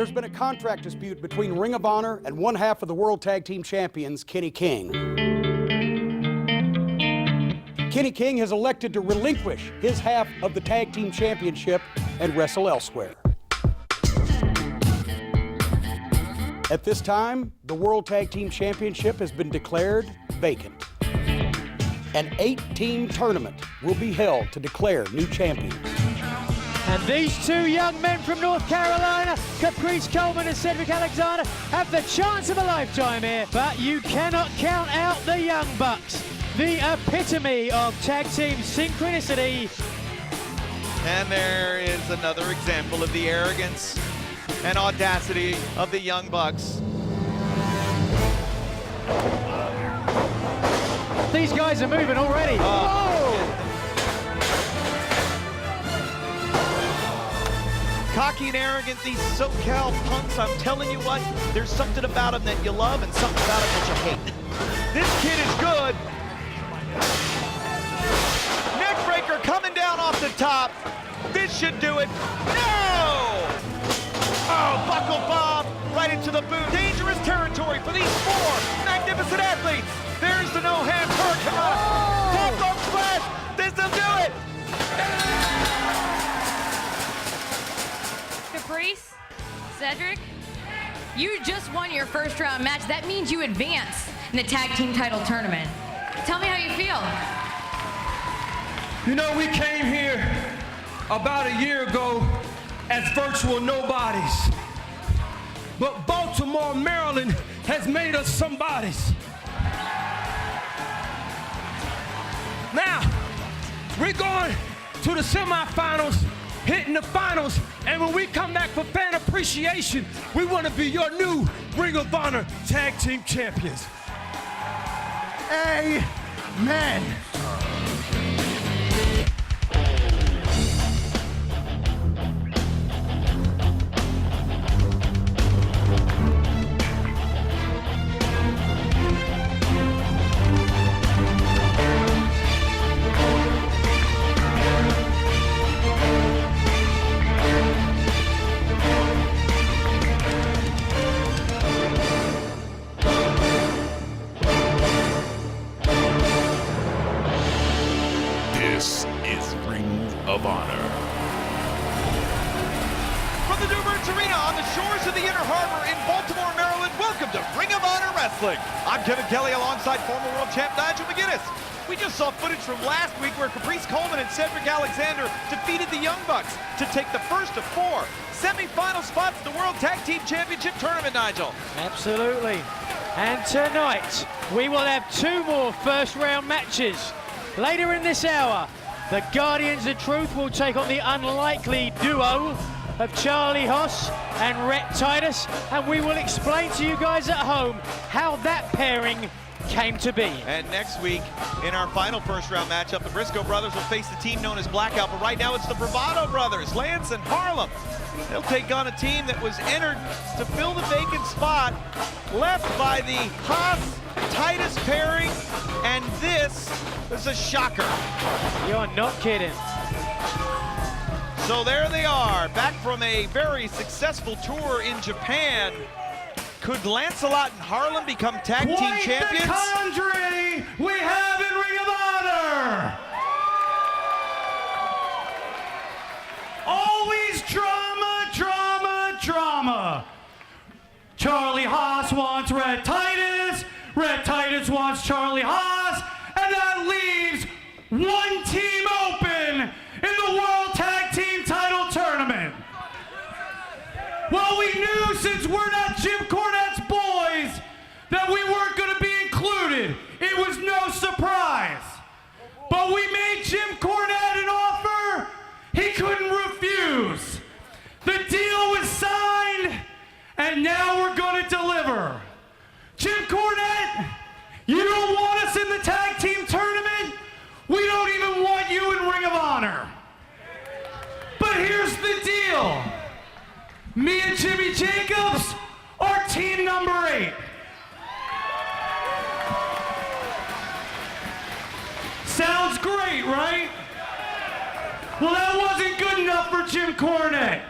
There's been a contract dispute between Ring of Honor and one half of the World Tag Team Champions, Kenny King. Kenny King has elected to relinquish his half of the Tag Team Championship and wrestle elsewhere. At this time, the World Tag Team Championship has been declared vacant. An 8-team tournament will be held to declare new champions. And these two young men from North Carolina, Caprice Coleman and Cedric Alexander, have the chance of a lifetime here. But you cannot count out the Young Bucks, the epitome of tag team synchronicity. And there is another example of the arrogance and audacity of the Young Bucks. These guys are moving already. Cocky and arrogant, these SoCal punks, I'm telling you what, there's something about them that you love and something about them that you hate. This kid is good. Neckbreaker coming down off the top. This should do it. No! Oh, buckle bomb right into the boot. Dangerous territory for these four magnificent athletes. There's the no-hand hurricane. Top splash. This'll do it. Caprice, Cedric, you just won your first round match. That means you advance in the tag team title tournament. Tell me how you feel. You know, we came here about a year ago as virtual nobodies. But Baltimore, Maryland has made us somebodies. Now, we're going to the semifinals, hitting the finals, and when we come back for fan appreciation, we want to be your new Ring of Honor Tag Team Champions. Amen. This is Ring of Honor. From the New Birch Arena on the shores of the Inner Harbor in Baltimore, Maryland, welcome to Ring of Honor Wrestling. I'm Kevin Kelly alongside former world champ Nigel McGuinness. We just saw footage from last week where Caprice Coleman and Cedric Alexander defeated the Young Bucks to take the first of 4 semi-final spots in the World Tag Team Championship Tournament, Nigel. Absolutely. And tonight, we will have 2 more first-round matches. Later in this hour, the Guardians of Truth will take on the unlikely duo of Charlie Haas and Rhett Titus, and we will explain to you guys at home how that pairing came to be. And next week, in our final first-round matchup, the Briscoe brothers will face the team known as Blackout, but right now it's the Bravado brothers, Lance and Harlem. They'll take on a team that was entered to fill the vacant spot left by the Haas-Titus pairing, and this is a shocker. You're not kidding. So there they are, back from a very successful tour in Japan. Could Lancelot and Harlem become tag team champions? Quite the cadre we have in Ring of Honor. Always drama, drama, drama. Charlie Haas wants Rhett Titus. Rhett Titus wants Charlie Haas. And that leaves one team open in the World Tag Team Title Tournament. Well, we knew since we're not Jim Cornette's boys that we weren't going to be included. It was no surprise. But we made Jim Cornette an offer he couldn't refuse. The deal was signed, and now we're going to deliver. Jim Cornette, you don't want us in the tag team tournament? We don't even want you in Ring of Honor. But here's the deal. Me and Jimmy Jacobs are team number 8. Sounds great, right? Well, that wasn't good enough for Jim Cornette.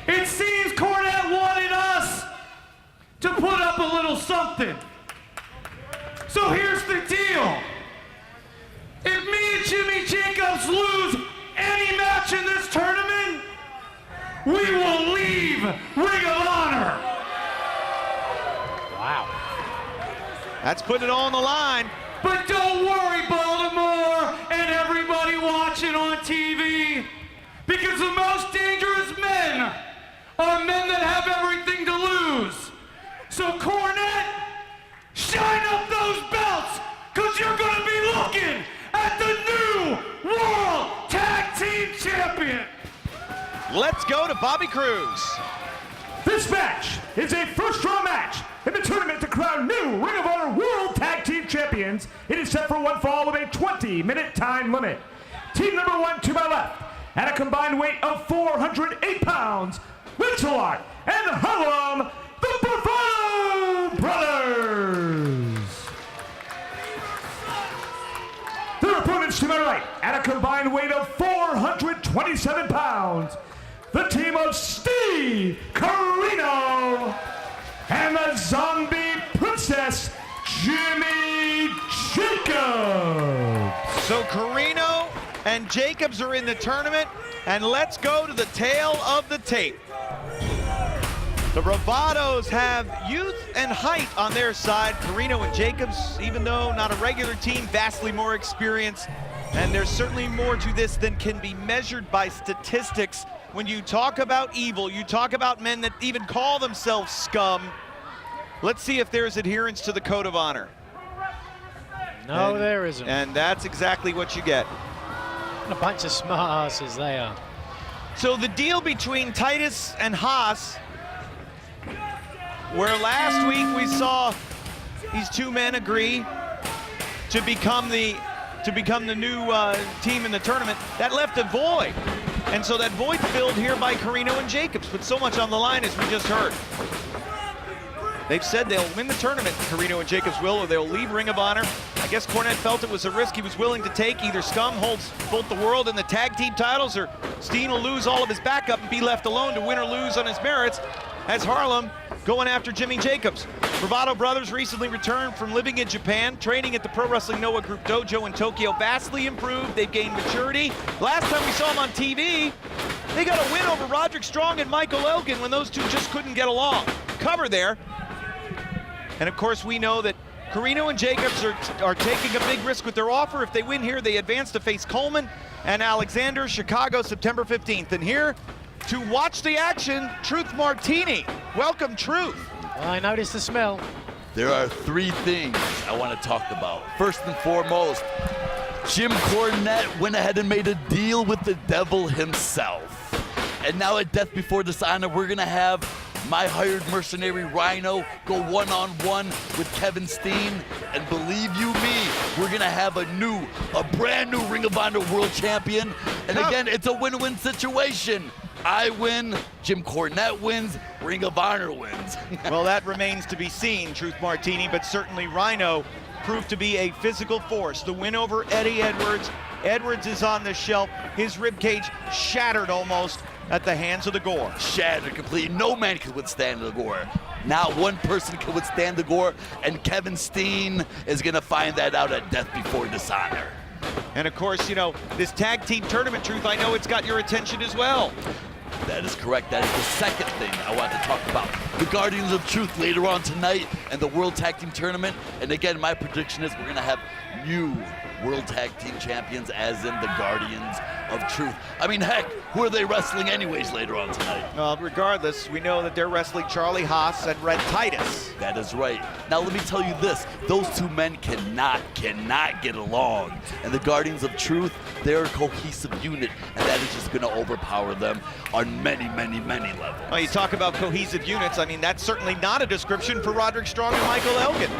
It seems Cornette a little something. So here's the deal. If me and Jimmy Jacobs lose any match in this tournament, we will leave Ring of Honor. Wow. That's putting it all on the line. But don't worry, Baltimore and everybody watching on TV, because the most dangerous men are men that have everything to lose. So Cornette, shine up those belts, because you're going to be looking at the new World Tag Team Champion. Let's go to Bobby Cruz. This match is a first-round match in the tournament to crown new Ring of Honor World Tag Team Champions. It is set for one fall with a 20-minute time limit. Team number 1 to my left, at a combined weight of 408 pounds, Lancelot and Harlem, the Bravado Brothers. Their opponents to my right, at a combined weight of 427 pounds, the team of Steve Corino and the Zombie Princess, Jimmy Jacobs. So Corino and Jacobs are in the tournament, and let's go to the tail of the tape. The Bravados have youth and height on their side. Corino and Jacobs, even though not a regular team, vastly more experience. And there's certainly more to this than can be measured by statistics. When you talk about evil, you talk about men that even call themselves scum. Let's see if there's adherence to the Code of Honor. No, there isn't. And that's exactly what you get. A bunch of smart asses they are. So the deal between Titus and Haas, where last week we saw these two men agree to become the new team in the tournament, that left a void. And so that void filled here by Corino and Jacobs, but so much on the line as we just heard. They've said they'll win the tournament, Corino and Jacobs will, or they'll leave Ring of Honor. I guess Cornette felt it was a risk he was willing to take. Either Scum holds both the world and the tag team titles, or Steen will lose all of his backup and be left alone to win or lose on his merits, as Harlem going after Jimmy Jacobs. Bravado Brothers recently returned from living in Japan, training at the Pro Wrestling Noah Group Dojo in Tokyo. Vastly improved, they've gained maturity. Last time we saw them on TV, they got a win over Roderick Strong and Michael Elgin when those two just couldn't get along. Cover there. And of course we know that Corino and Jacobs are taking a big risk with their offer. If they win here, they advance to face Coleman and Alexander, Chicago, September 15th. And here to watch the action, Truth Martini. Welcome, Truth. I noticed the smell. There are three things I want to talk about. First and foremost, Jim Cornette went ahead and made a deal with the devil himself. And now at Death Before Dishonor, we're going to have my hired mercenary Rhino go one-on-one with Kevin Steen. And believe you me, we're going to have a brand new Ring of Honor World Champion. And again, it's a win-win situation. I win, Jim Cornette wins, Ring of Honor wins. Well, that remains to be seen, Truth Martini, but certainly Rhino proved to be a physical force. The win over Eddie Edwards. Edwards is on the shelf. His ribcage shattered almost at the hands of the Gore. Shattered completely. No man could withstand the Gore. Not one person can withstand the Gore, and Kevin Steen is going to find that out at Death Before Dishonor. And of course, you know, this tag team tournament, Truth, I know it's got your attention as well. That is correct. That is the second thing I want to talk about. The Guardians of Truth later on tonight and the World Tag Team Tournament. And again, my prediction is we're going to have new World Tag Team Champions, as in the Guardians of Truth. I mean, heck, who are they wrestling anyways later on tonight? Well, regardless, we know that they're wrestling Charlie Haas and Red Titus. That is right. Now, let me tell you this. Those two men cannot get along. And the Guardians of Truth, they're a cohesive unit, and that is just going to overpower them on many levels. Well, you talk about cohesive units. I mean, that's certainly not a description for Roderick Strong and Michael Elgin.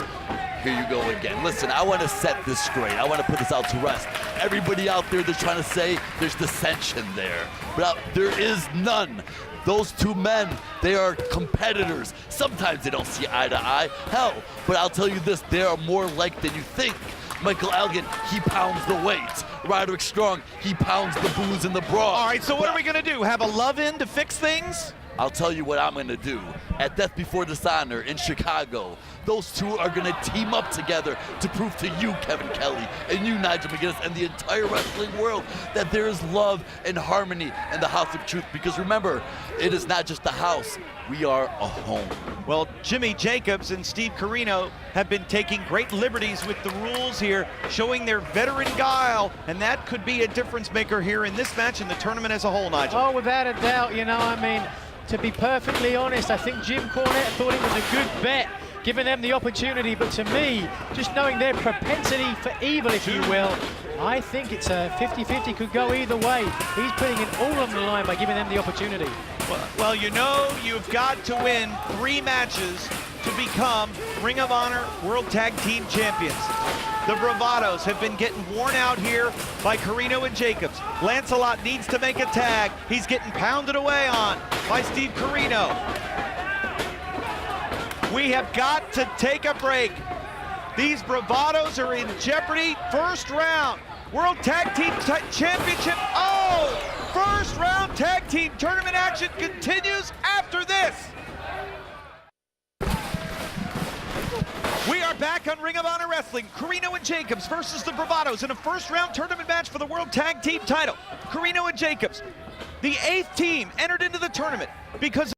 Here you go again. Listen, I want to set this straight. I want to put this out to rest. Everybody out there that's trying to say there's dissension there, but there is none. Those two men, they are competitors. Sometimes they don't see eye to eye. Hell, but I'll tell you this, they are more alike than you think. Michael Elgin, he pounds the weight. Roderick Strong, he pounds the booze and the bra. All right, so what are we gonna do? Have a love-in to fix things? I'll tell you what I'm gonna do. At Death Before Dishonor in Chicago, those two are gonna team up together to prove to you, Kevin Kelly, and you, Nigel McGuinness, and the entire wrestling world that there is love and harmony in the House of Truth. Because remember, it is not just a house, we are a home. Well, Jimmy Jacobs and Steve Corino have been taking great liberties with the rules here, showing their veteran guile, and that could be a difference maker here in this match and the tournament as a whole, Nigel. Oh, without a doubt, you know, I mean, to be perfectly honest, I think Jim Cornette thought it was a good bet, giving them the opportunity, but to me, just knowing their propensity for evil, if you will, I think it's a 50-50, could go either way. He's putting it all on the line by giving them the opportunity. Well, you know you've got to win 3 matches to become Ring of Honor World Tag Team Champions. The bravados have been getting worn out here by Corino and Jacobs. Lancelot needs to make a tag. He's getting pounded away on by Steve Corino. We have got to take a break. These bravados are in jeopardy. First round, World Tag Team Championship. Oh, first round tag team tournament action continues after this. We are back on Ring of Honor Wrestling. Corino and Jacobs versus the bravados in a first round tournament match for the World Tag Team title. Corino and Jacobs, the 8th team entered into the tournament because